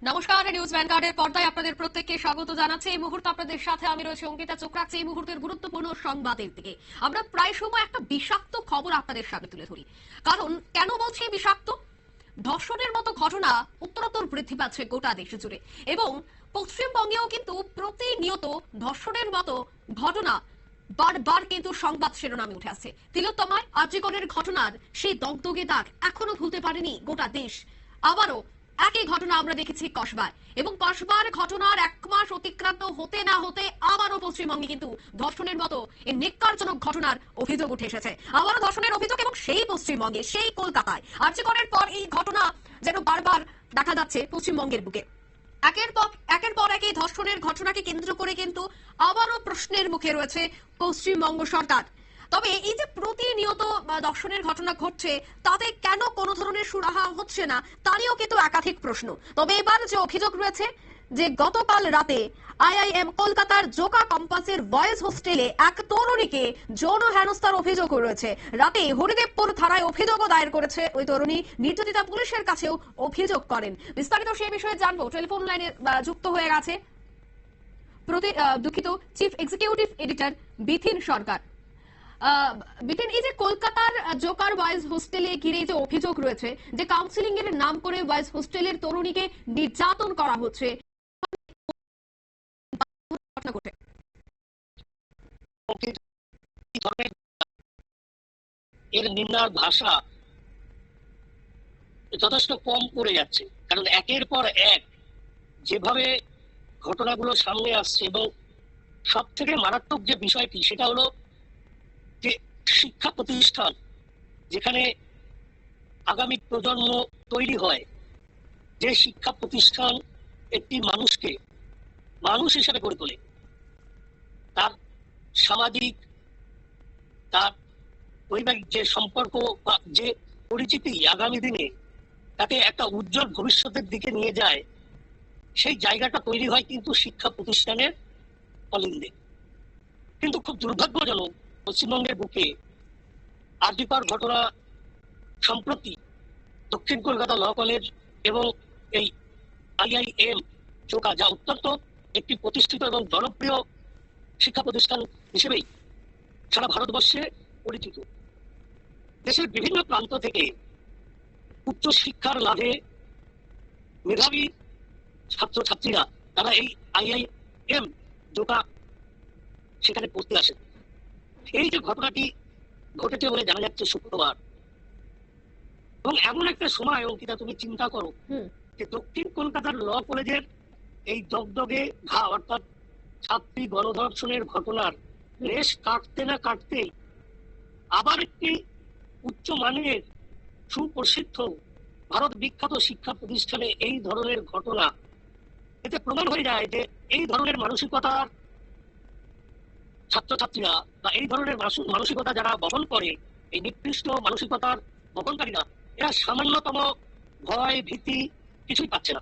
নমস্কার, নিউজ ভ্যানগার্ডের পর্দায় আপনাদের প্রত্যেককে স্বাগত জানাচ্ছি। এই মুহূর্তে আপনাদের সাথে আমি রয়েছে অঙ্কিতা। চোখ রাখছি এই মুহূর্তের গুরুত্বপূর্ণ সংবাদের দিকে। আমরা প্রায় সময় একটা বিষাক্ত খবর আপনাদের সামনে তুলে ধরি। কারণ কেন বলছি বিষাক্ত? ধর্ষণের মতো ঘটনা উত্তরোত্তর বৃদ্ধি পাচ্ছে গোটা দেশ জুড়ে, এবং পশ্চিমবঙ্গেও কিন্তু প্রতিনিয়ত ধর্ষণের মতো ঘটনা বারবার কিন্তু সংবাদ শিরোনামে উঠে আসছে। তিলোত্তমায় আরজিকরের ঘটনার সেই দগদগে দাগ এখনো ভুলতে পারেনি গোটা দেশ। আবারও একই ঘটনা আমরা দেখেছি কসবার, এবং কসবার ঘটনার 1 মাস অতিক্রান্ত হতে না হতে আবারও পশ্চিমবঙ্গে কিন্তু ধর্ষণের মতো এই নিকারজনক ঘটনার অভিযোগ উঠে এসেছে। আবারও ধর্ষণের অভিযোগ, এবং সেই পশ্চিমবঙ্গে, সেই কলকাতায়। আরজিকরের পর এই ঘটনা যেন বারবার দেখা যাচ্ছে পশ্চিমবঙ্গের বুকে। একের পর এক এই ধর্ষণের ঘটনাকে কেন্দ্র করে কিন্তু আবারও প্রশ্নের মুখে রয়েছে পশ্চিমবঙ্গ সরকার। তবে এই যে প্রতিনিয়ত ধর্ষণের ঘটনা ঘটছে, তাতে কেন কোনো ধরনের সুরাহা হচ্ছে না, তারও কিন্তু একাধিক প্রশ্ন। তবে এবার যে অভিযোগ রয়েছে যে গতকাল রাতে আইআইএম কলকাতার জোকা ক্যাম্পাসের বয়েজ হোস্টেলে এক তরুণীকে যৌন হেনস্থার অভিযোগ রয়েছে। রাতে হরিদেবপুর থানায় অভিযোগও দায়ের করেছে ওই তরুণী। নির্যাতিতা পুলিশের কাছেও অভিযোগ করেন। বিস্তারিত সেই বিষয়ে জানবো। টেলিফোন লাইনে যুক্ত হয়ে গেছে চিফ এক্সিকিউটিভ এডিটর বিথিন সরকার। বিপিন, এই যে কলকাতার জোকার বয়েজ হোস্টেলে ঘিরে যে অভিযোগ রয়েছে যে কাউন্সিলিং এর নাম করে বয়েজ হোস্টেলের তরুণীকে নির্যাতন করা হচ্ছে, এর নির্ণয় ভাষা যথেষ্ট কম পড়ে যাচ্ছে। কারণ একের পর এক যেভাবে ঘটনাগুলো সামনে আসছে, এবং সব থেকে মারাত্মক যে বিষয়টি সেটা হলো যে শিক্ষা প্রতিষ্ঠান, যেখানে আগামী প্রজন্ম তৈরি হয়, যে শিক্ষা প্রতিষ্ঠান একটি মানুষকে মানুষ হিসেবে গড়ে তোলে, তার সামাজিক, তার পারিবারিক যে সম্পর্ক বা যে পরিচিতি আগামী দিনে তাকে একটা উজ্জ্বল ভবিষ্যতের দিকে নিয়ে যায়, সেই জায়গাটা তৈরি হয় কিন্তু শিক্ষা প্রতিষ্ঠানের অলিন্দে। কিন্তু খুব দুর্ভাগ্যজনক, পশ্চিমবঙ্গের বুকে আরজিকর ঘটনা সম্প্রতি দক্ষিণ কলকাতা ল কলেজ এবং এই আইআইএম জোকা, যা অত্যন্ত একটি প্রতিষ্ঠিত এবং জনপ্রিয় শিক্ষা প্রতিষ্ঠান হিসেবেই সারা ভারতবর্ষে পরিচিত, দেশের বিভিন্ন প্রান্ত থেকে উচ্চ শিক্ষার লাভে মেধাবী ছাত্রছাত্রীরা তারা এই আইআইএম জোকা সেখানে পড়তে আসেন। এই যে ঘটনাটি ঘটেছে বলে জানা যাচ্ছে শুক্রবার, এবং এমন একটা সময়, অঙ্কিতা তুমি চিন্তা করো যে দক্ষিণ কলকাতার ল কলেজের এই দগদগে ঘা, অর্থাৎ ছাত্রী গণধর্ষণের ঘটনার রেশ কাটতে না কাটতেই আবার একটি উচ্চ মানের সুপ্রসিদ্ধ ভারত বিখ্যাত শিক্ষা প্রতিষ্ঠানে এই ধরনের ঘটনা, এতে প্রমাণ হয়ে যায় যে এই ধরনের মানসিকতার ছাত্রছাত্রীরা বা এই ধরনের মানসিকতা যারা বহন করে, এই নিকৃষ্ট মানসিকতার বহনকারীরা, এরা সামান্যতম ভয় ভীতি কিছুই পাচ্ছে না।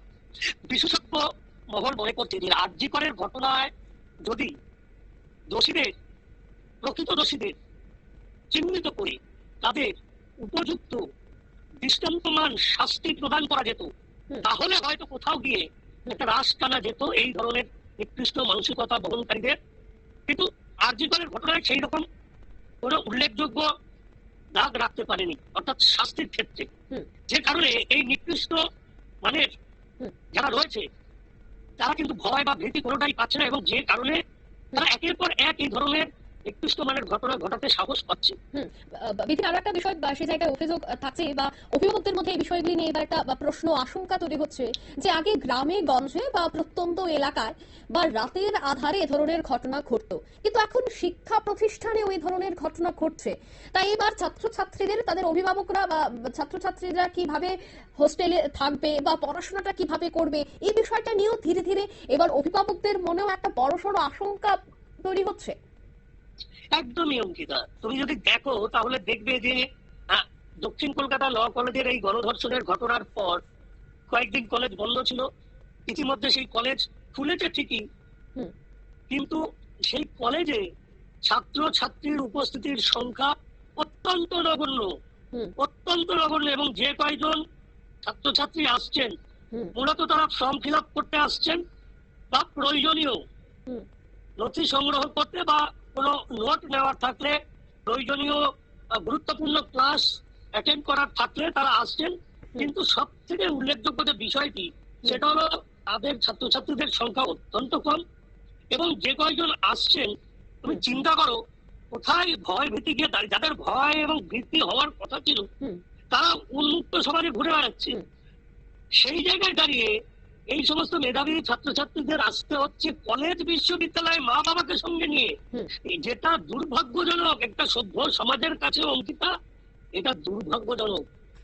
বিশেষজ্ঞ মহল মনে করছে যে আরজিকরের ঘটনায় যদি দোষীদের, প্রকৃত দোষীদের চিহ্নিত করে তাদের উপযুক্ত দৃষ্টান্তমান শাস্তি প্রদান করা যেত, তাহলে হয়তো কোথাও গিয়ে একটা রাশ টানা যেত এই ধরনের নিকৃষ্ট মানসিকতা বহনকারীদের। কিন্তু আরজিকরের ঘটনায় সেই রকম কোনো উল্লেখযোগ্য দাগ রাখতে পারেনি, অর্থাৎ শাস্তির ক্ষেত্রে, যে কারণে এই নিকৃষ্ট মানের যারা রয়েছে তারা কিন্তু ভয় বা ভীতি কোনোটাই পাচ্ছে না, এবং যে কারণে তারা একের পর এক এই ধরনের নিকৃষ্ট মানের ঘটনা ঘটাতে সাহস পাচ্ছে। বিভিন্ন আরো একটা বিষয় সে জায়গায় অভিযোগ থাকছে, বা অভিভাবকদের মধ্যে এই বিষয়গুলি নিয়ে এবার একটা প্রশ্ন আশঙ্কা তৈরি হচ্ছে যে আগে গ্রামে গঞ্জে বা প্রত্যন্ত এলাকায় বা রাতের আধারে এ ধরনের ঘটনা ঘটতো, কিন্তু এখন শিক্ষা প্রতিষ্ঠানে ওই ধরনের ঘটনা ঘটছে। তাই এবার ছাত্রছাত্রীদের, তাদের অভিভাবকরা বা ছাত্রছাত্রীরা কিভাবে হোস্টেলে থাকবে বা পড়াশোনাটা কিভাবে করবে, এই বিষয়টা নিয়েও ধীরে ধীরে এবার অভিভাবকদের মনেও একটা বড়সড় আশঙ্কা তৈরি হচ্ছে। একদমই অঙ্কিতা, তুমি যদি দেখো তাহলে দেখবে যে দক্ষিণ কলকাতা ল কলেজের এই গণধর্ষণের ঘটনার পর কয়েকদিন কলেজ বন্ধ ছিল। ইতিমধ্যে সেই কলেজ খুলেছে ঠিকই, কিন্তু সেই কলেজে ছাত্র ছাত্রীর উপস্থিতির সংখ্যা অত্যন্ত নগণ্য, অত্যন্ত নগণ্য। এবং যে কয়জন ছাত্রছাত্রী আসছেন মূলত তারা ফর্ম ফিল আপ করতে আসছেন বা প্রয়োজনীয় নথি সংগ্রহ করতে বা কোনো নোট নেওয়ার থাকলে প্রয়োজনীয় গুরুত্বপূর্ণ ক্লাস অ্যাটেন্ড করার থাকলে তারা আসছেন। কিন্তু সব থেকে উল্লেখযোগ্য যে বিষয়টি সেটা হলো তাদের ছাত্রছাত্রীদের সংখ্যা অত্যন্ত কম, এবং যে কয়েকজন আসছেন তুমি চিন্তা করো কোথায় ভয় ভীতি গিয়ে দাঁড়িয়ে, যাদের ভয় এবং ভীতি হওয়ার কথা ছিল তারা উন্মুক্ত সমাজে ঘুরে বেড়াচ্ছে। সেই জায়গায় দাঁড়িয়ে এই সমস্ত মেধাবী ছাত্রছাত্রীদের আসতে হচ্ছে কলেজ বিশ্ববিদ্যালয়ে মা বাবাকে সঙ্গে নিয়ে, যেটা দুর্ভাগ্যজনক একটা সভ্য সমাজের কাছে। অঙ্কিতা, এটা দুর্ভাগ্যজনক।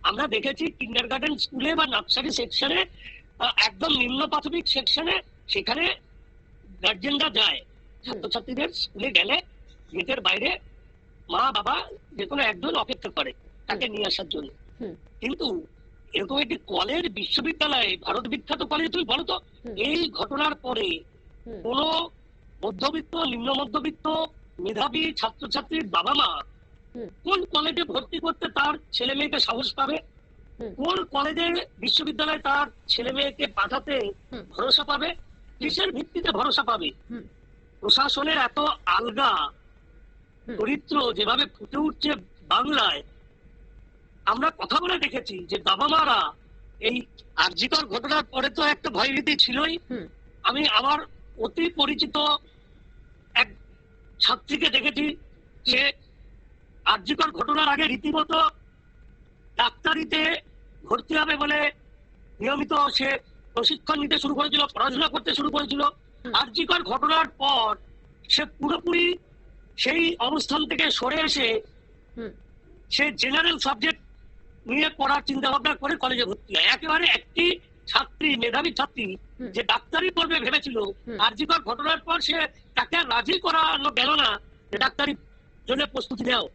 আমরা দেখেছি কিন্ডারগার্টেন স্কুলে বা নার্সারি সেকশনে, একদম নিম্ন প্রাথমিক সেকশনে, সেখানে গার্জেনরা যায় ছাত্রছাত্রীদের স্কুলে গেলে গেটের বাইরে মা বাবা যে কোনো একজন অপেক্ষা করে তাকে নিয়ে আসার জন্য। কিন্তু এরকম একটি কলেজ বিশ্ববিদ্যালয়ে, ভারত বিখ্যাত কলেজ, তুমি বলো তো এই ঘটনার পরে কোন মধ্যবিত্ত নিম্ন মধ্যবিত্ত মেধাবী ছাত্রছাত্রীর বাবা মা কোন কলেজে ভর্তি করতে তার ছেলে মেয়েকে সাহস পাবে? কোন কলেজে বিশ্ববিদ্যালয়ে তার ছেলে মেয়েকে পাঠাতে ভরসা পাবে? কিসের ভিত্তিতে ভরসা পাবে? প্রশাসনের এত আলগা চরিত্র যেভাবে ফুটে উঠছে বাংলায়, আমরা কথা বলে দেখেছি যে বাবা মারা এই আরজিকর ঘটনার পরে তো একটা ভয়ভীতি ছিলই। আমি আমার অতি পরিচিত এক ছাত্রীকে দেখেছি, সে আরজিকর ঘটনার আগে রীতিমতো ডাক্তারিতে ভর্তি হবে বলে নিয়মিত সে প্রশিক্ষণ নিতে শুরু করেছিল, পড়াশোনা করতে শুরু করেছিল। আরজিকর ঘটনার পর সে পুরোপুরি সেই অবস্থান থেকে সরে এসে সে জেনারেল সাবজেক্ট নিয়ে পড়ার চিন্তা ভাবনা করে কলেজে ভর্তি হয়। একেবারে একটি ছাত্রী, মেধাবী ছাত্রী যে ডাক্তারি পড়বে ভেবেছিল, আরজিকর ঘটনার পর সে তাকে রাজি করানো গেল না যে ডাক্তারি জন্য প্রস্তুতি নেও।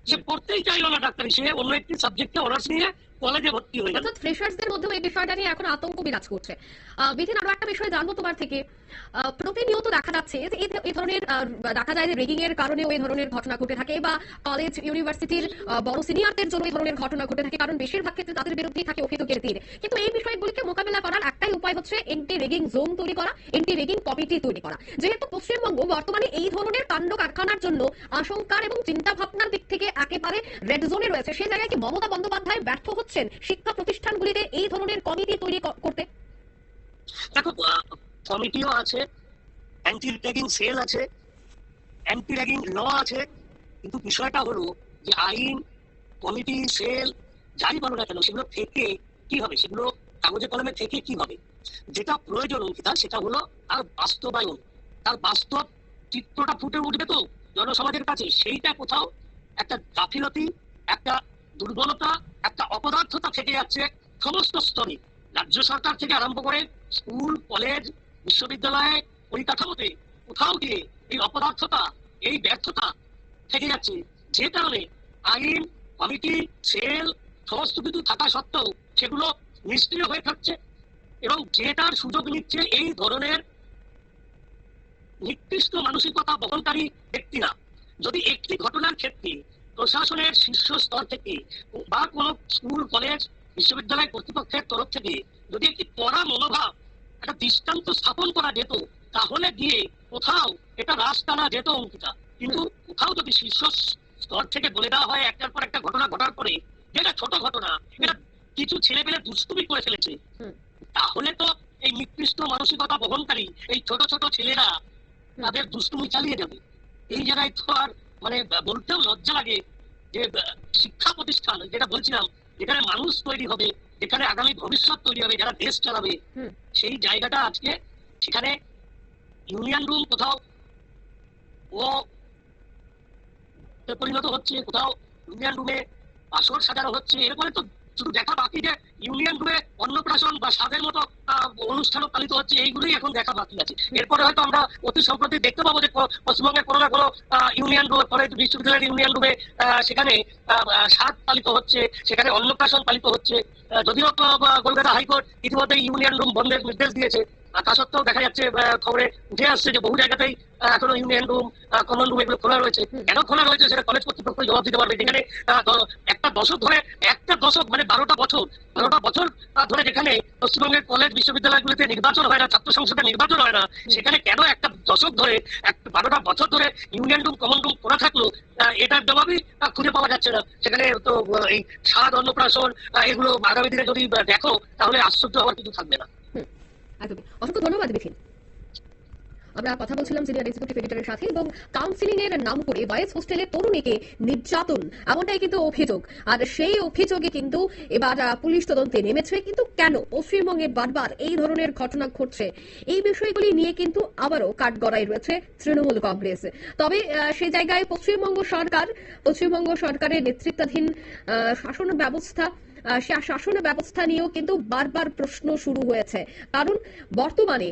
সে পড়তেই চাইল না ডাক্তারি, সে অন্য একটি সাবজেক্টে অনার্স নিয়ে কলেজে ভর্তি হয়ে গেল। অর্থাৎ ফ্রেশার্সদের মধ্যে এই বিষয়টা নিয়ে এখন আতঙ্ক বিরাজ করছে। বিধিন, আরো একটা বিষয় জানবো তোমার থেকে। প্রতিনিয়ত দেখা যাচ্ছে যে এই ধরনের দেখা যায় যে রেগিং এর কারণেও এই ধরনের ঘটনা ঘটে থাকে, বা কলেজ ইউনিভার্সিটির বড় সিনিয়রদের জন্য এই ধরনের ঘটনা ঘটে থাকে, কারণ বেশিরভাগ ক্ষেত্রে তাদের বিরুদ্ধেই থাকে অভিযোগের তীর। কিন্তু এই বিষয়গুলিকে মোকাবেলা করার একটাই উপায় হচ্ছে এন্টি রেগিং জোন তৈরি করা, এন্টি রেগিং কমিটি তৈরি করা। যেহেতু পশ্চিমবঙ্গ বর্তমানে এই ধরনের কাণ্ড কারখানার জন্য আশঙ্কার এবং চিন্তা ভাবনার দিক থেকে একেবারে রেড জোনে রয়েছে, সেই জায়গায় কি মমতা বন্দ্যোপাধ্যায় ব্যর্থ হচ্ছেন শিক্ষা প্রতিষ্ঠানগুলিতে এই ধরনের কমিটি তৈরি করতে? দেখো, কমিটিও আছে, অ্যান্টি র্যাগিং সেল আছে, অ্যান্টি র্যাগিং ল আছে, কিন্তু বিষয়টা হলো যে আইন, কমিটি, সেল যাই বলো না কেন, সেগুলো থেকে কি হবে? সেগুলো কাগজে কলমে থেকে কি হবে? যেটা প্রয়োজন অঙ্কিতা, সেটা হলো তার বাস্তবায়ন, তার বাস্তব চিত্রটা ফুটে উঠবে তো জনসমাজের কাছে। সেইটা কোথাও একটা গাফিলতি, একটা দুর্বলতা, একটা অপদার্থতা থেকে যাচ্ছে সমস্ত স্তরে, রাজ্য সরকার থেকে আরম্ভ করে স্কুল, কলেজ, বিশ্ববিদ্যালয়, পরিকাঠামোতে কোথাও গিয়ে এই অপদার্থতা, এই ব্যর্থতা থেকে যাচ্ছে। যে কারণে আইন, কমিটি, সেল সমস্ত কিছু থাকা সত্ত্বেও সেগুলো নিষ্ক্রিয় হয়ে থাকছে, এবং যেটার সুযোগ নিচ্ছে এই ধরনের নিকৃষ্ট মানসিকতা বহনকারী ব্যক্তিরা। যদি একটি ঘটনার ক্ষেত্রে প্রশাসনের শীর্ষ স্তর থেকে বা কোন স্কুল, কলেজ, বিশ্ববিদ্যালয় কর্তৃপক্ষের তরফ থেকে যদি একটি কড়া মনোভাব, একটা দৃষ্টান্ত স্থাপন করা যেত, তাহলে গিয়ে কোথাও এটা রাশ টানা যেত অঙ্কিতা। কিন্তু কোথাও যদি শীর্ষ স্তর থেকে বলে দেওয়া হয় একটার পর একটা ঘটনা ঘটার পরে, যেটা ছোট ঘটনা, এটা কিছু ছেলেপেলে দুষ্টুমি করে ফেলেছে, তাহলে তো এই নিকৃষ্ট মানসিকতা বহনকারী এই ছোট ছোট ছেলেরা তাদের দুষ্টুমি চালিয়ে যাবে। এই জায়গায় তো আর মানে বলতেও লজ্জা লাগে যে শিক্ষা প্রতিষ্ঠান, যেটা বলছিলাম, যেখানে মানুষ তৈরি হবে, যেখানে আগামী ভবিষ্যৎ তৈরি হবে, যারা দেশ চালাবে, সেই জায়গাটা আজকে সেখানে ইউনিয়ন রুম কোথাও ও পরিণত হচ্ছে, কোথাও ইউনিয়ন রুমে আসর সাজানো হচ্ছে। এরপরে তো শুধু দেখা বাকি যে ইউনিয়ন রুমে অন্নপ্রাশন বা স্বাদের মতো অনুষ্ঠানও পালিত হচ্ছে, এইগুলোই এখন দেখা বাকি আছে। এরপরে হয়তো আমরা অতি সম্প্রতি দেখতে পাবো যে পশ্চিমবঙ্গের কোনো না কোনো ইউনিয়ন রুমে, পরে বিশ্ববিদ্যালয়ের ইউনিয়ন রুমে সেখানে স্বাদ পালিত হচ্ছে, সেখানে অন্নপ্রাশন পালিত হচ্ছে। যদিও কলকাতা হাইকোর্ট ইতিমধ্যে ইউনিয়ন রুম বন্ধের নির্দেশ দিয়েছে, আর তা সত্ত্বেও দেখা যাচ্ছে খবরে উঠে আসছে যে বহু জায়গাতেই এখনো ইউনিয়ন রুম, কমন রুম এগুলো খোলা রয়েছে। কেন খোলা রয়েছে সেটা কলেজ কর্তৃপক্ষ জবাব দিতে পারবে। যেখানে একটা দশক মানে 12টা বছর ধরে যেখানে পশ্চিমবঙ্গের কলেজ বিশ্ববিদ্যালয়গুলিতে নির্বাচন হয় না, ছাত্র সংসদের নির্বাচন হয় না, সেখানে কেন একটা দশক ধরে 12টা বছর ধরে ইউনিয়ন রুম, কমন রুম খোলা থাকলো, এটার জবাবই খুঁজে পাওয়া যাচ্ছে না। সেখানে তো এই স্বাদ অন্নপ্রাশন এগুলো আগামী দিনে যদি দেখো তাহলে আশ্চর্য হওয়ার কিছু থাকবে না। একদমই। অসংখ্য ধন্যবাদ বিপিন। আমরা কথা বলছিলাম সিনিয়র এক্সিকিউটিভ এডিটরের সাথে, এবং কাউন্সিলিং এর নাম করে বয়েজ হোস্টেলে তরুণীকে নির্যাতন, এমনটাই কিন্তু অভিযোগ। আর সেই অভিযোগে কিন্তু এবার পুলিশ তদন্তে নেমেছে। কিন্তু কেন পশ্চিমবঙ্গে বারবার এই ধরনের ঘটনা ঘটছে, এই বিষয়গুলি নিয়ে কিন্তু আবারও কাঠগড়ায় রয়েছে তৃণমূল কংগ্রেস। তবে সেই জায়গায় পশ্চিমবঙ্গ সরকারের নেতৃত্বাধীন শাসন ব্যবস্থা, শাসন ব্যবস্থা নিয়েও কিন্তু বারবার প্রশ্ন শুরু হয়েছে। কারণ বর্তমানে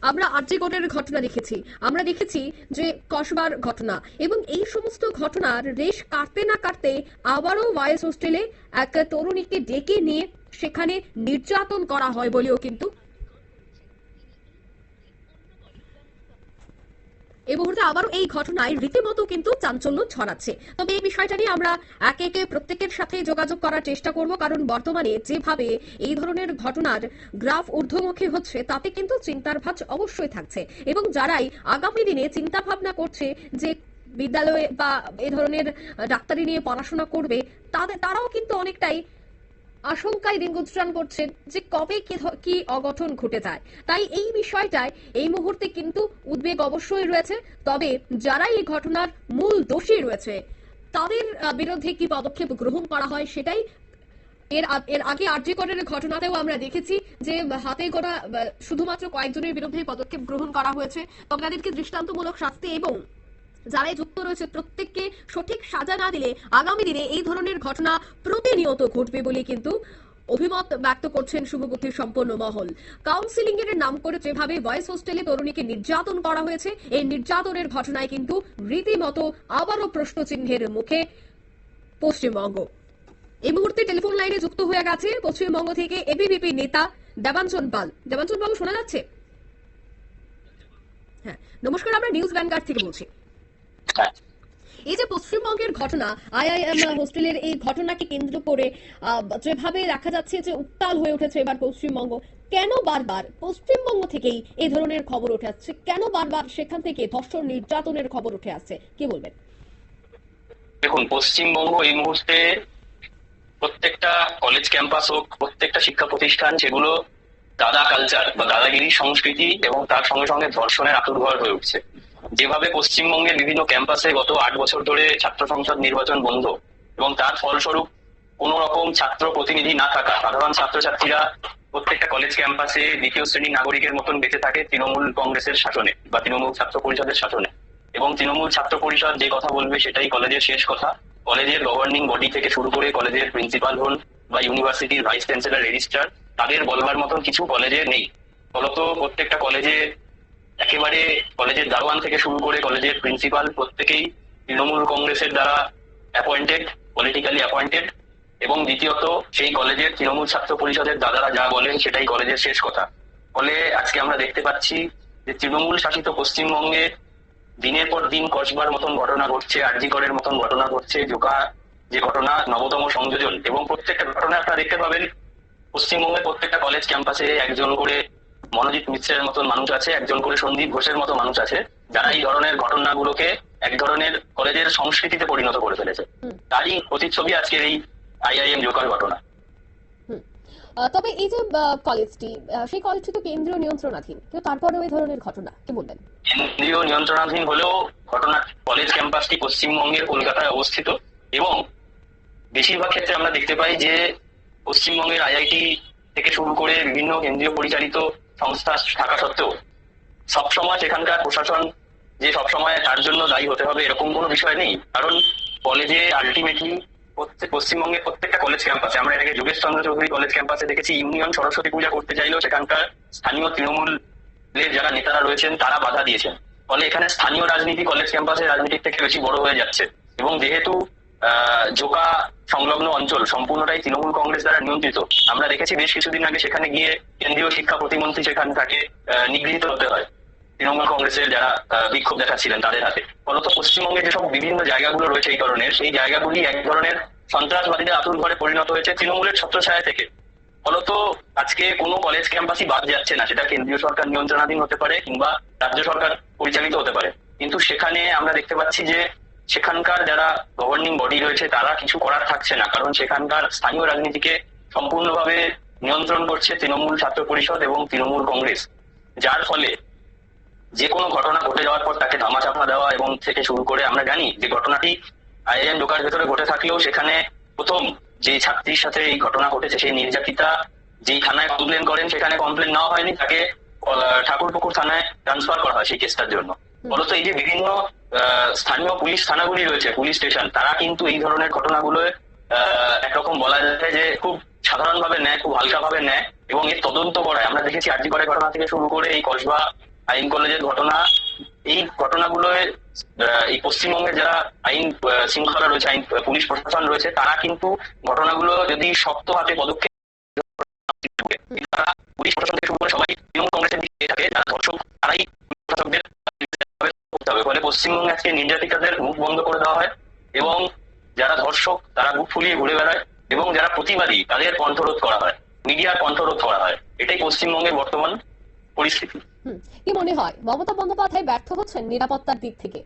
আমরা আরজি কোর্টের ঘটনা দেখেছি যে কসবার ঘটনা, এবং এই সমস্ত ঘটনার রেশ কাটতে না কাটতে আবারও বয়েজ হোস্টেলে এক তরুণীকে ডেকে নিয়ে সেখানে নির্যাতন করা হয় বলেও কিন্তু এই মুহূর্তে আবারও এই ঘটনায় রীতিমতো কিন্তু চাঞ্চল্য ছড়াচ্ছে। তবে এই বিষয়টা নিয়ে আমরা একে একে প্রত্যেকের সাথে যোগাযোগ করার চেষ্টা করব, কারণ বর্তমানে যেভাবে এই ধরনের ঘটনার গ্রাফ ঊর্ধ্বমুখী হচ্ছে তাতে কিন্তু চিন্তার ভাঁজ অবশ্যই থাকছে। এবং যারাই আগামী দিনে চিন্তা ভাবনা করছে যে বিদ্যালয়ে বা এই ধরনের ডাক্তারি নিয়ে পড়াশোনা করবে, তারাও কিন্তু অনেকটাই আশঙ্কায় দিন গুজরান করছেন যে কবে কি অঘটন ঘটে যায়। তাই এই বিষয়টায় এই মুহূর্তে কিন্তু উদ্বেগ অবশ্যই রয়েছে। তবে যারা এই ঘটনার মূল দোষী রয়েছে তাদের বিরুদ্ধে কি পদক্ষেপ গ্রহণ করা হয় সেটাই। এর আগে আরজি কোর্টের ঘটনাতেও আমরা দেখেছি যে হাতে গোনা শুধুমাত্র কয়েকজনের বিরুদ্ধে পদক্ষেপ গ্রহণ করা হয়েছে। তবে তাদেরকে দৃষ্টান্তমূলক শাস্তি এবং যারাই যুক্ত রয়েছে প্রত্যেককে সঠিক সাজা না দিলে আগামী দিনে এই ধরনের ঘটনা প্রতিনিয়ত ঘটবে বলে কিন্তু অভিমত ব্যক্ত করছেন শুভবুদ্ধি সম্পন্ন মহল। কাউন্সিলিং এর নাম করে যেভাবে বয়েজ হোস্টেলে তরুণীকে নির্যাতন করা হয়েছে, এই নির্যাতনের ঘটনায় কিন্তু রীতিমতো আবারও প্রশ্নচিহ্নের মুখে পশ্চিমবঙ্গ। এই মুহূর্তে টেলিফোন লাইনে যুক্ত হয়ে গেছে পশ্চিমবঙ্গ থেকে এবিভিপি নেতা দেবাঞ্জন পাল। দেবাঞ্জন বাবু, শোনা যাচ্ছে? হ্যাঁ, নমস্কার, আমরা নিউজ ভ্যানগার্ড থেকে বলছি। এই যে পশ্চিমবঙ্গের ঘটনা, আইআইএম হোস্টেলের এই ঘটনাকে কেন্দ্র করে যেভাবে দেখা যাচ্ছে যে উত্তাল হয়ে উঠেছে এবার পশ্চিমবঙ্গ, কেন বারবার পশ্চিমবঙ্গ থেকেই এই ধরনের খবর উঠে আসছে? কেন বারবার সেখান থেকে ধর্ষণ নির্যাতনের খবর উঠে আসছে, কি বলবেন? দেখুন, পশ্চিমবঙ্গ এই মুহূর্তে প্রত্যেকটা কলেজ ক্যাম্পাস হোক, প্রত্যেকটা শিক্ষা প্রতিষ্ঠান, সেগুলো দাদা কালচার বা দাদাগিরি সংস্কৃতি এবং তার সঙ্গে সঙ্গে ধর্ষণের আতুরঘর হয়ে উঠছে। যেভাবে পশ্চিমবঙ্গের বিভিন্ন ক্যাম্পাসে গত 8 বছর ধরে ছাত্র সংসদ নির্বাচন বন্ধ, এবং তার ফলস্বরূপ কোন রকম ছাত্র প্রতিনিধি না থাকা সাধারণ ছাত্রছাত্রীরা প্রত্যেকটা কলেজ ক্যাম্পাসে দ্বিতীয় শ্রেণীর নাগরিকের মতন বেঁচে থাকে তৃণমূল কংগ্রেসের শাসনে বা তৃণমূল ছাত্র পরিষদের শাসনে। এবং তৃণমূল ছাত্র পরিষদ যে কথা বলবে সেটাই কলেজের শেষ কথা। কলেজের গভর্নিং বডি থেকে শুরু করে কলেজের প্রিন্সিপাল হন বা ইউনিভার্সিটির ভাইস চ্যান্সেলর, রেজিস্ট্রার, তাদের বলবার মতন কিছু কলেজে নেই। ফলত প্রত্যেকটা কলেজে একেবারে কলেজের দারোয়ান থেকে শুরু করে কলেজের প্রিন্সিপাল প্রত্যেকেই তৃণমূল কংগ্রেসের দ্বারা অ্যাপয়েন্টেড, পলিটিক্যালি অ্যাপয়েন্টেড। এবং দ্বিতীয়ত সেই কলেজের তৃণমূল ছাত্র পরিষদের দাদারা যা বলেন সেটাই কলেজের শেষ কথা। ফলে আজকে আমরা দেখতে পাচ্ছি যে তৃণমূল শাসিত পশ্চিমবঙ্গে দিনের পর দিন কসবার মতন ঘটনা ঘটছে, আরজি করের মতন ঘটনা ঘটছে, জোকা যে ঘটনা, নবতম সংযোজন। এবং প্রত্যেকটা ঘটনা আপনারা দেখতে পাবেন পশ্চিমবঙ্গের প্রত্যেকটা কলেজ ক্যাম্পাসে একজন করে মনোজিৎ মিশ্রের মতন মানুষ আছে, একজন করে সন্দীপ ঘোষের মতো মানুষ আছে, যারা এই ধরনের ঘটনাগুলোকে এক ধরনের কলেজের সংস্কৃতিতে পরিণত করে ফেলেছে। তারই প্রতিচ্ছবি আজকের এই আইআইএম জোকার ঘটনা। তবে এই যে কলেজটি, সেই কলেজটি তো কেন্দ্রীয় নিয়ন্ত্রণাধীন, কিন্তু তারপরেও এই ধরনের ঘটনা, কি বলবেন? কেন্দ্রীয় নিয়ন্ত্রণাধীন হলেও ঘটনা, কলেজ ক্যাম্পাসটি পশ্চিমবঙ্গের কলকাতায় অবস্থিত। এবং বেশিরভাগ ক্ষেত্রে আমরা দেখতে পাই যে পশ্চিমবঙ্গের আইআইটি থেকে শুরু করে বিভিন্ন কেন্দ্রীয় পরিচালিত সংস্থা থাকা সত্ত্বেও সবসময় সেখানকার প্রশাসন যে সবসময় তার জন্য দায়ী হতে হবে এরকম কোনো বিষয় নেই। কারণ কলেজে আলটিমেটলি পশ্চিমবঙ্গের প্রত্যেকটা কলেজ ক্যাম্পাসে, আমরা এটাকে যোগেশ চন্দ্র চৌধুরী কলেজ ক্যাম্পাসে দেখেছি, ইউনিয়ন সরস্বতী পূজা করতে চাইলেও সেখানকার স্থানীয় তৃণমূলের যারা নেতারা রয়েছেন তারা বাধা দিয়েছেন। ফলে এখানে স্থানীয় রাজনীতি কলেজ ক্যাম্পাসের রাজনীতির থেকে বেশি বড় হয়ে যাচ্ছে। এবং যেহেতু জোকা সংলগ্ন অঞ্চল সম্পূর্ণটাই তৃণমূল কংগ্রেস দ্বারা নিয়ন্ত্রিত। আমরা দেখেছি বেশ কিছুদিন আগে সেখানে গিয়ে কেন্দ্রীয় শিক্ষা প্রতিমন্ত্রী সেখানে তাকে নিগৃহীত হতে হয় তৃণমূল কংগ্রেসের যারা বিক্ষোভ দেখাচ্ছিলেন তাদের হাতে। ফলত পশ্চিমবঙ্গে যেসব বিভিন্ন জায়গাগুলো রয়েছে এই ধরনের, সেই জায়গাগুলি এক ধরনের সন্ত্রাসবাদীদের আতুর ঘরে পরিণত হয়েছে তৃণমূলের ছত্রছায়া থেকে। ফলত আজকে কোনো কলেজ ক্যাম্পাসই বাদ যাচ্ছে না, সেটা কেন্দ্রীয় সরকার নিয়ন্ত্রণাধীন হতে পারে কিংবা রাজ্য সরকার পরিচালিত হতে পারে, কিন্তু সেখানে আমরা দেখতে পাচ্ছি যে সেখানকার যারা গভর্নিং বডি রয়েছে তারা কিছু করার থাকছে না, কারণ সেখানকার স্থানীয় রাজনীতিকে সম্পূর্ণভাবে নিয়ন্ত্রণ করছে তৃণমূল ছাত্র পরিষদ এবং তৃণমূল কংগ্রেস। যার ফলে যে কোনো ঘটনা ঘটে যাওয়ার পর তাকে ধামাচাপা দেওয়া এবং থেকে শুরু করে আমরা জানি যে ঘটনাটি আইএম জোকার ভেতরে ঘটে থাকলেও সেখানে প্রথম যে ছাত্রীর সাথে এই ঘটনা ঘটেছে সেই নির্যাতিতা যেই থানায় কমপ্লেন করেন সেখানে কমপ্লেন নেওয়া হয়নি, তাকে ঠাকুরপুকুর থানায় ট্রান্সফার করা হয় সেই কেসটার জন্য। ফলত এই যে বিভিন্ন স্থানীয় পুলিশ থানাগুলি রয়েছে, পুলিশ স্টেশন, তারা কিন্তু এই ধরনের ঘটনাগুলো একরকম বলা যায় যে খুব সাধারণভাবে নেয়, খুব হালকাভাবে নেয় এবং এর তদন্ত করায়। আমরা দেখেছি আরজি করে ঘটনা থেকে শুরু করে এই কসবা আইন কলেজের ঘটনা, এই ঘটনাগুলো এই পশ্চিমবঙ্গের যারা আইন শৃঙ্খলা রয়েছে, আইন পুলিশ প্রশাসন রয়েছে, তারা কিন্তু ঘটনাগুলো যদি শক্ত হাতে পদক্ষেপ, তারা পুলিশ প্রশাসন থেকে শুরু করে সবাই তৃণমূল কংগ্রেসের দিকে থাকে, যারা ধর্ষক তারাই প্রশাসকদের করতে হবে। ফলে পশ্চিমবঙ্গে আজকে নির্যাতিতাদের মুখ বন্ধ করে দেওয়া হয় এবং যারা ধর্ষক তারা বুক ফুলিয়ে ঘুরে বেড়ায় এবং যারা প্রতিবাদী তাদের কণ্ঠরোধ করা হয়, মিডিয়ার কণ্ঠরোধ করা হয়। এটাই পশ্চিমবঙ্গের বর্তমান পরিস্থিতি। কি মনে হয় মমতা বন্দ্যোপাধ্যায় ব্যর্থ হচ্ছেন নিরাপত্তার দিক থেকে?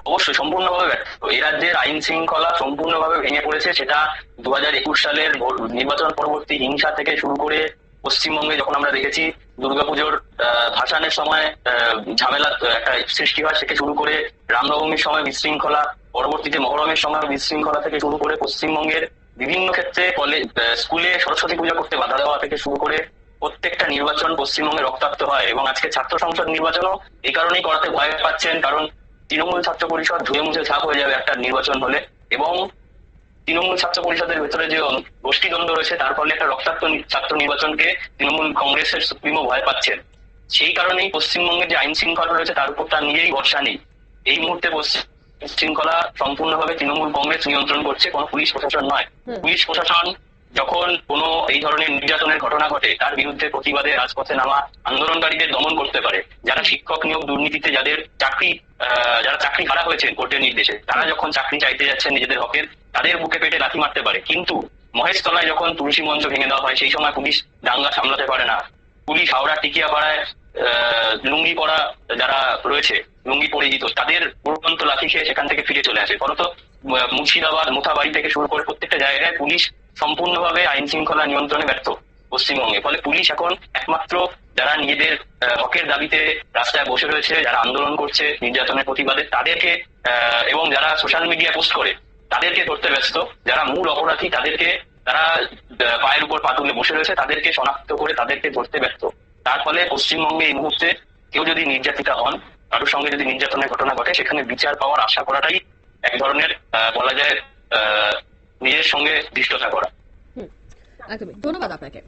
অবশ্যই সম্পূর্ণভাবে ব্যর্থ। এই রাজ্যের আইন শৃঙ্খলা সম্পূর্ণভাবে ভেঙে পড়েছে, সেটা 2021 সালের নির্বাচন পরবর্তী হিংসা থেকে শুরু করে পশ্চিমবঙ্গে যখন আমরা দেখেছি দুর্গাপুজোর ভাসানের সময় ঝামেলা একটা সৃষ্টি হয় থেকে শুরু করে রামনবমীর সময় বিশৃঙ্খলা, পরবর্তীতে মহরমের সময় বিশৃঙ্খলা থেকে শুরু করে পশ্চিমবঙ্গের বিভিন্ন ক্ষেত্রে কলেজ স্কুলে সরস্বতী পূজা করতে বাধা দেওয়া থেকে শুরু করে প্রত্যেকটা নির্বাচন পশ্চিমবঙ্গে রক্তাক্ত হয়। এবং আজকে ছাত্র সংসদ নির্বাচনও এই কারণেই করাতে ভয় পাচ্ছেন, কারণ তৃণমূল ছাত্র পরিষদ ধুয়ে মুছে ছাপ হয়ে যাবে একটা নির্বাচন হলে এবং তৃণমূল ছাত্র পরিষদের ভেতরে যে গোষ্ঠীদ্বন্দ্ব রয়েছে তার ফলে একটা রক্তাক্ত ছাত্র নির্বাচনকে তৃণমূল কংগ্রেসের সুপ্রিমো ভয় পাচ্ছেন। সেই কারণেই পশ্চিমবঙ্গের যে আইন শৃঙ্খলা রয়েছে তার উপর তার নিজেই ভরসা নেই। এই মুহূর্তে পশ্চিম শৃঙ্খলা সম্পূর্ণভাবে তৃণমূল কংগ্রেস নিয়ন্ত্রণ করছে, কোনো পুলিশ প্রশাসন নয়। পুলিশ প্রশাসন যখন কোনো এই ধরনের নির্যাতনের ঘটনা ঘটে তার বিরুদ্ধে প্রতিবাদে রাজপথে নামা আন্দোলনকারীদের দমন করতে পারে। যারা শিক্ষক নিয়োগ দুর্নীতিতে যারা চাকরি হারা হয়েছেন কোর্টের নির্দেশে, তারা যখন চাকরি চাইতে যাচ্ছেন নিজেদের হকের, তাদের বুকে পেটে লাথি মারতে পারে। কিন্তু মহেশতলায় যখন তুলসী মঞ্চ ভেঙে দেওয়া হয় সেই সময় পুলিশ দাঙ্গা সামলাতে পারে না। পুলিশ হাওড়া টিকিয়াপাড়ায় লুঙ্গি পরা যারা রয়েছে, লুঙ্গি পরিচিত, তাদের উড়ন্ত লাথি খেয়ে সেখান থেকে ফিরে চলে আসে। ফলত মুর্শিদাবাদ মোথাবাড়ি থেকে শুরু করে প্রত্যেকটা জায়গায় পুলিশ সম্পূর্ণভাবে আইন শৃঙ্খলা নিয়ন্ত্রণে ব্যর্থ পশ্চিমবঙ্গে। ফলে পুলিশ এখন একমাত্র যারা নিজেদের হকের দাবিতে রাস্তায় বসে রয়েছে, যারা আন্দোলন করছে নির্যাতনের প্রতিবাদে, তাদেরকে এবং যারা সোশ্যাল মিডিয়া পোস্ট করে তাদেরকে ধরতে ব্যস্ত। যারা মূল অপরাধী তাদেরকে, তারা পায়ের উপর পা তুলে বসে রয়েছে, তাদেরকে শনাক্ত করে তাদেরকে ধরতে ব্যস্ত। তার ফলে পশ্চিমবঙ্গে এই মুহূর্তে কেউ যদি নির্যাতিতা হন, কারোর সঙ্গে যদি নির্যাতনের ঘটনা ঘটে, সেখানে বিচার পাওয়ার আশা করাটাই এক ধরনের বলা যায় নিজের সঙ্গে ধৃষ্টতা করা। একদমই, ধন্যবাদ আপনাকে।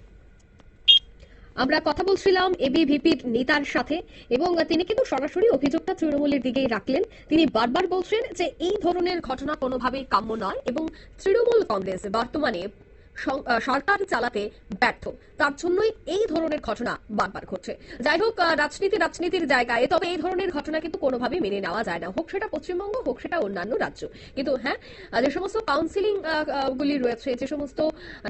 আমরা কথা বলছিলাম এবিভিপির নেতার সাথে এবং তিনি কিন্তু সরাসরি অভিযোগটা তৃণমূলের দিকেই রাখলেন। তিনি বারবার বলছেন যে এই ধরনের ঘটনা কোনোভাবেই কাম্য নয় এবং তৃণমূল কংগ্রেস বর্তমানে সরকার চালাতে ব্যর্থ, তার জন্যই এই ধরনের ঘটনা বারবার ঘটছে। যাই হোক, রাজনীতির জায়গায়, তবে এই ধরনের ঘটনা কিন্তু কোনোভাবেই মেনে নেওয়া যায় না, হোক সেটা পশ্চিমবঙ্গ হোক সেটা অন্যান্য রাজ্য। কিন্তু হ্যাঁ, যে সমস্ত কাউন্সিলিং গুলি রয়েছে, যে সমস্ত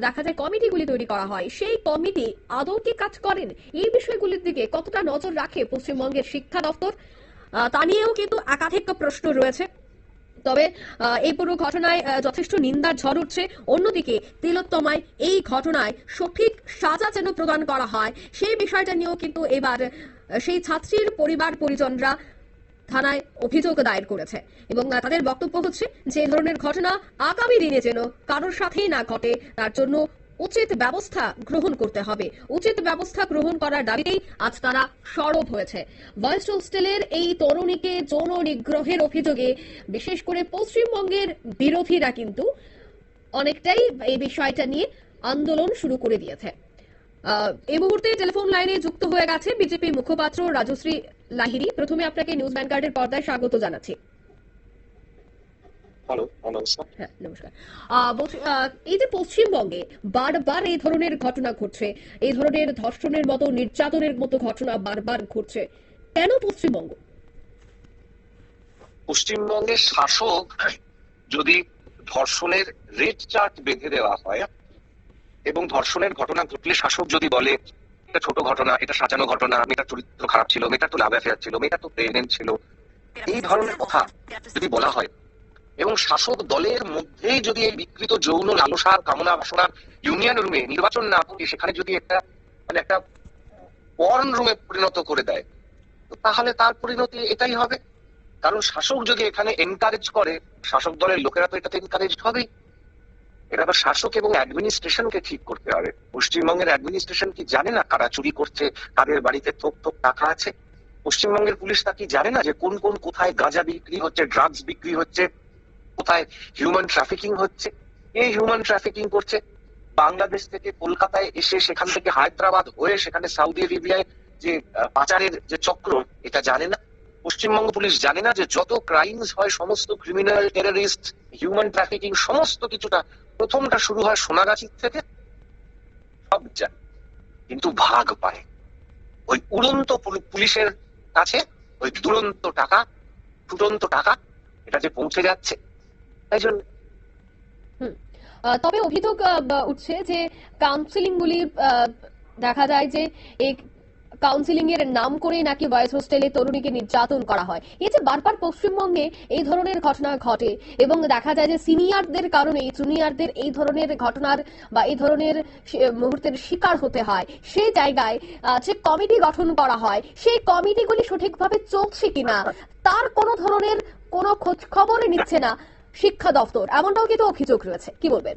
দেখা যায় কমিটিগুলি তৈরি করা হয়, সেই কমিটি আদৌ কি কাজ করেন, এই বিষয়গুলির দিকে কতটা নজর রাখে পশ্চিমবঙ্গের শিক্ষা দপ্তর, তা নিয়েও কিন্তু একাধিক প্রশ্ন রয়েছে। তবে এই পুরো ঘটনায় যথেষ্ট নিন্দার ঝড় উঠছে। অন্যদিকে তিলোত্তমায় এই ঘটনায় সঠিক সাজা যেন প্রদান করা হয় সেই বিষয়টা নিয়েও কিন্তু এবার সেই ছাত্রীর পরিবার পরিজনরা থানায় অভিযোগ দায়ের করেছে এবং তাদের বক্তব্য হচ্ছে যে এই ধরনের ঘটনা আগামী দিনে যেন কারোর সাথেই না ঘটে, তার জন্য উচিত ব্যবস্থা গ্রহণ করতে হবে। উচিত ব্যবস্থা গ্রহণ করার দাবিতেই আজ তারা সরব হয়েছে। বয়েজ হোস্টেলের এই তরুণীকে যৌন নিগ্রহের অভিযোগে বিশেষ করে পশ্চিমবঙ্গের বিরোধীরা কিন্তু অনেকটাই এই বিষয়টা নিয়ে আন্দোলন শুরু করে দিয়েছে। এই মুহূর্তে টেলিফোন লাইনে যুক্ত হয়ে গেছে বিজেপি মুখপাত্র রাজশ্রী লাহিড়ী। প্রথমে আপনাকে নিউজ ভ্যানগার্ডের পর্দায় স্বাগত জানাচ্ছি। হ্যালো, নমস্কার। হ্যাঁ, নমস্কার। বলছি, এই যে পশ্চিমবঙ্গে বারবার এই ধরনের ঘটনা ঘটছে, এই ধরনের ধর্ষণের মতো, নির্যাতনের মতো ঘটনা বারবার ঘটছে, কেন পশ্চিমবঙ্গ? পশ্চিমবঙ্গের শাসক যদি ধর্ষণের রেড চার্ট বেঁধে দেওয়া হয় এবং ধর্ষণের ঘটনা ঘটলে শাসক যদি বলে এটা ছোট ঘটনা, এটা সাজানো ঘটনা, মেয়েটার চরিত্র খারাপ ছিল, মেয়েটার তো লাভ অ্যাফেয়ার ছিল, মেয়েটা তো প্রেগনেন্ট ছিল, এই ধরনের কথা যদি বলা হয় এবং শাসক দলের মধ্যেই যদি এই বিকৃত যৌন লালসার কামনা বাসনার ইউনিয়ন রুমে নির্বাচন না করে সেখানে যদি একটা পর্ন রুমে পরিণত করে দেয়, তো তাহলে তার পরিণতি এটাই হবে। কারণ শাসক যদি এখানে এনকারেজ করে, শাসক দলের লোকেরা তো এটাতে এনকারেজ হবেই। এটা আবার শাসক এবং অ্যাডমিনিস্ট্রেশনকে ঠিক করতে হবে। পশ্চিমবঙ্গের অ্যাডমিনিস্ট্রেশন কি জানে না কারা চুরি করছে, কাদের বাড়িতে থোক থোক টাকা আছে? পশ্চিমবঙ্গের পুলিশ তা কি জানে না যে কোন কোন কোথায় গাঁজা বিক্রি হচ্ছে, ড্রাগস বিক্রি হচ্ছে, কোথায় হিউম্যান ট্রাফিকিং হচ্ছে? এই হিউম্যান ট্রাফিকিং করছে বাংলাদেশ থেকে কলকাতায় এসে, সেখান থেকে হায়দ্রাবাদ হয়ে সেখানে সৌদি আরবিয়ায় যে পাচারের যে চক্র, এটা জানে না? পশ্চিমবঙ্গ পুলিশ জানে না যে যত ক্রাইমস হয়, সমস্ত ক্রিমিনাল, টেররিস্ট, হিউম্যান ট্রাফিকিং সমস্ত কিছুটা প্রথমটা শুরু হয় সোনাগাছির থেকে? সব জানে, কিন্তু ভাগ পায় ওই উড়ন্ত পুলিশের কাছে। ওই দুরন্ত টাকা, ফুটন্ত টাকা, এটা যে পৌঁছে যাচ্ছে, তাই জন্য। তবে অভিযোগ উঠছে যে কাউন্সিলিং গুলি দেখা যায় যে এই কাউন্সিলিং এর নাম করে নাকি বয়েজ হোস্টেলে তরুণীকে নির্যাতন করা হয়। এই যে বারবার পশ্চিমবঙ্গে এই ধরনের ঘটনা ঘটে এবং দেখা যায় যে সিনিয়রদের কারণে জুনিয়রদের এই ধরনের ঘটনার বা এই ধরনের মুহূর্তের শিকার হতে হয়, সেই জায়গায় যে কমিটি গঠন করা হয়, সেই কমিটিগুলি সঠিকভাবে চলছে কিনা তার কোনো ধরনের কোনো খোঁজ খবরই নিচ্ছে না শিক্ষা দপ্তর, এমনটাও কিন্তু অভিযোগ রয়েছে। কি বলবেন?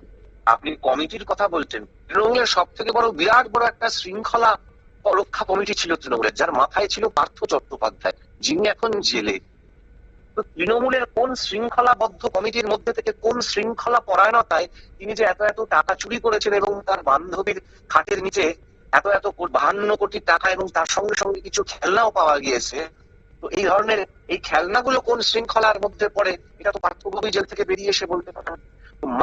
আপনি কমিটির কথা বলছেন। তৃণমূলের সব থেকে বিরাট বড় একটা শৃঙ্খলা রক্ষা কমিটি ছিল তৃণমূলের, যার মাথায় ছিল পার্থ চট্টোপাধ্যায়, যিনি এখন জেলে। তো তৃণমূলের কোন শৃঙ্খলাবদ্ধ কমিটির মধ্যে থেকে কোন শৃঙ্খলা পরায়ণতায় তিনি যে এত এত টাকা চুরি করেছেন এবং তার বান্ধবীর খাটের নিচে এত 52 কোটি টাকা এবং তার সঙ্গে সঙ্গে কিছু খেলনাও পাওয়া গিয়েছে, তো এই ধরনের এই খেলনাগুলো কোন শৃঙ্খলার মধ্যে পড়ে, এটা তো পার্থবাবু জেল থেকে বেরিয়ে এসে বলতে পারে।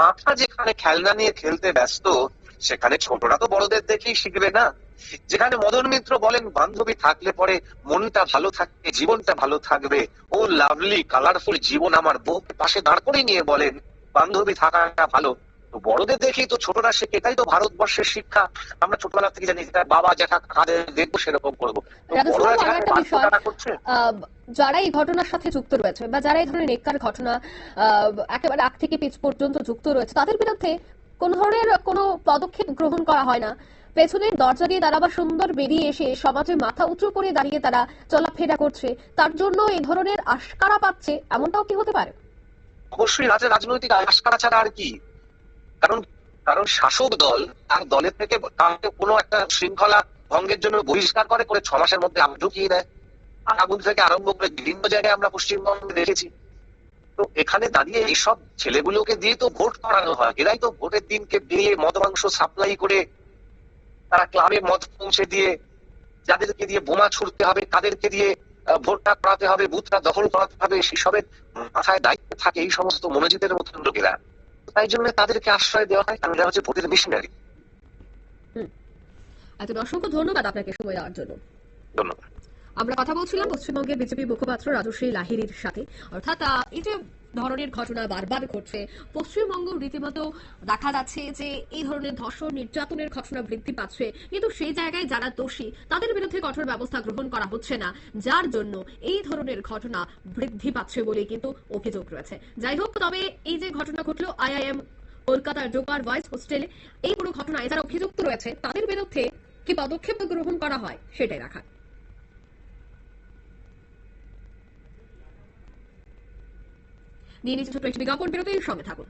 মাথা যেখানে খেলনা নিয়ে খেলতে ব্যস্ত, সেখানে ছোটরা তো বড়দের দেখেই শিখবে না। যেখানে মদন মিত্র বলেন বান্ধবী থাকলে পরে মনটা ভালো থাকবে, জীবনটা ভালো থাকবে, ও লাভলি কালারফুল জীবন আমার বউকে পাশে দাঁড় করে নিয়ে বলেন বান্ধবী থাকাটা ভালো, তো বড়দের দেখেই তো ছোটরা শেখে। এটাই তো ভারতবর্ষের শিক্ষা। আমরা ছোটবেলা থেকে জানি বাবা যেটা কাদের দেখবো সেরকম করবো। যারা এই ঘটনার সাথে যুক্ত রয়েছে বা যারা এই ধরনের নেককার ঘটনা একেবারে আগ থেকে পিছ পর্যন্ত যুক্ত রয়েছে, তাদের বিরুদ্ধে কোন ধরনের কোনো পদক্ষেপ গ্রহণ করা হয় না। পেছনের দরজা দিয়ে তারা আবার সুন্দর বেরিয়ে এসে সমাজে মাথা উঁচু করে দাঁড়িয়ে তারা চলাফেরা করছে, তার জন্য এই ধরনের আশকারা পাচ্ছে, এমনটাও কি হতে পারে? অবশ্যই রাজনৈতিক আশকারা ছাড়া আর কি। কারণ শাসক দল তার দলের থেকে কোনো একটা শৃঙ্খলা ভঙ্গের জন্য বহিষ্কার করে 6 মাসের মধ্যে আগুন ঢুকিয়ে দেয়। আগুন থেকে আরম্ভ করে বিভিন্ন জায়গায় আমরা পশ্চিমবঙ্গে দেখেছি। তো এখানে দাঁড়িয়ে এইসব ছেলেগুলোকে দিয়ে তো ভোট করানো হয়। এরাই তো ভোটের দিনকে দিয়ে মদ মাংস সাপ্লাই করে, তারা ক্লাবে মদ পৌঁছে দিয়ে, যাদেরকে দিয়ে বোমা ছুড়তে হবে, তাদেরকে দিয়ে ভোটটা করাতে হবে, বুথটা দখল করাতে হবে, সেসবের মাথায় দায়িত্ব থাকে এই সমস্ত মনোজিতের মতন লোকেরা। তাই জন্য তাদেরকে আশ্রয় দেওয়া হয়, কারণ এরা হচ্ছে ভোটের মিশনারি। অসংখ্য ধন্যবাদ আপনাকে সময় দেওয়ার জন্য। ধন্যবাদ। আমরা কথা বলছিলাম পশ্চিমবঙ্গের বিজেপি মুখপাত্র রাজশ্রী লাহিড়ীর সাথে। অর্থাৎ এই যে ধরনের ঘটনা বারবার ঘটছে, পশ্চিমবঙ্গ রীতিমতো দেখা যাচ্ছে যে এই ধরনের ধর্ষণ নির্যাতনের ঘটনা বৃদ্ধি পাচ্ছে, কিন্তু সেই জায়গায় যারা দোষী তাদের বিরুদ্ধে কঠোর ব্যবস্থা গ্রহণ করা হচ্ছে না, যার জন্য এই ধরনের ঘটনা বৃদ্ধি পাচ্ছে বলে কিন্তু অভিযোগ রয়েছে। যাই হোক, তবে এই যে ঘটনা ঘটলো IIM কলকাতার জোকার বয়েজ হোস্টেলে, এই পুরো ঘটনায় যারা অভিযুক্ত রয়েছে তাদের বিরুদ্ধে কি পদক্ষেপ গ্রহণ করা হয় সেটাই দেখা। নিয়ে নিচ্ছে ছোট্ট একটি বিজ্ঞাপন, বিরতির সঙ্গে থাকুন।